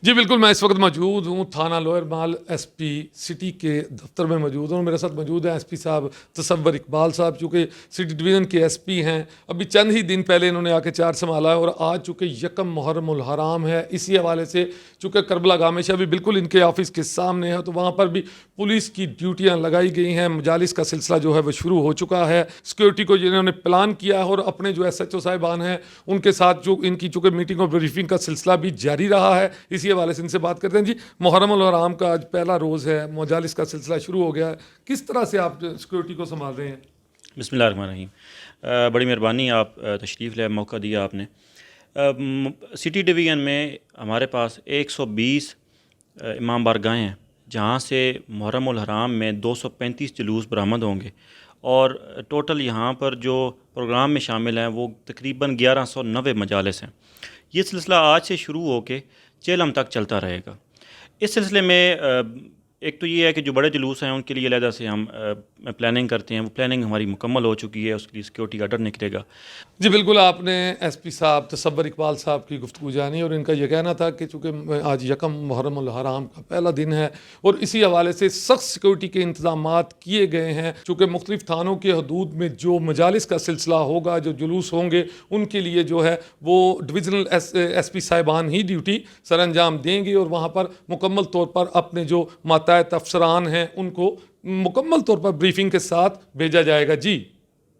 जी बिल्कुल, मैं इस वक्त मौजूद हूँ थाना लोअर माल एसपी सिटी के दफ्तर में मौजूद हूँ। मेरे साथ मौजूद हैं एसपी साहब तासवर इकबाल साहब, चूँकि सिटी डिवीज़न के एसपी हैं। अभी चंद ही दिन पहले इन्होंने आके चार्ज संभाला है और आज चूँकि यकम मुहर्रम उल हराम है, इसी हवाले से चूँकि करबला गामेशा भी बिल्कुल इनके ऑफिस के सामने है, तो वहाँ पर भी पुलिस की ड्यूटियाँ लगाई गई हैं। मजालिस का सिलसिला जो है वो शुरू हो चुका है। सिक्योरिटी को जिन्होंने प्लान किया है और अपने जो SHO साहिबान हैं उनके साथ जो इनकी चूँकि मीटिंग और ब्रीफिंग का सिलसिला भी जारी रहा है। इसी हवाले से इनसे बात करते हैं। जी, मुहर्रम उल हराम का आज पहला रोज़ है, मजालिस का सिलसिला शुरू हो गया है, किस तरह से आप सिक्योरिटी को संभाल रहे हैं? बिस्मिल्लाहिर्रहमानिर्रहीम। बड़ी मेहरबानी, आप तशरीफ़ ले मौका दिया आपने। सिटी डिवीज़न में हमारे पास 120 इमाम बारगाहें हैं, जहाँ से मुहर्रम उल हराम में 235 जुलूस बरामद होंगे और टोटल यहाँ पर जो प्रोग्राम में शामिल हैं वो तकरीबन 1190 मजालिस हैं। ये सिलसिला आज से शुरू होकर चेलम तक चलता रहेगा। इस सिलसिले में एक तो ये है कि जो बड़े जुलूस हैं उनके लिए अलहदा से हम प्लानिंग करते हैं। वो प्लानिंग हमारी मुकम्मल हो चुकी है, उसके लिए सिक्योरिटी गार्ड निकलेगा। जी बिल्कुल, आपने एसपी साहब तासवर इकबाल साहब की गुफ्तगू जानी और इनका यह कहना था कि चूँकि आज यकम मुहर्रम उल हराम का पहला दिन है और इसी हवाले से सख्त सिक्योरिटी के इंतजाम किए गए हैं। चूँकि मुख्तलिफ थानों के हदूद में जो मजालिस का सिलसिला होगा, जो जुलूस होंगे, उनके लिए जो है वो डिविजनल SP साहिबान ही ड्यूटी सर अंजाम देंगे और वहाँ पर मुकम्मल तौर पर अपने जो माताहत अफसरान हैं उनको मुकम्मल तौर पर ब्रीफिंग के साथ भेजा जाएगा। जी।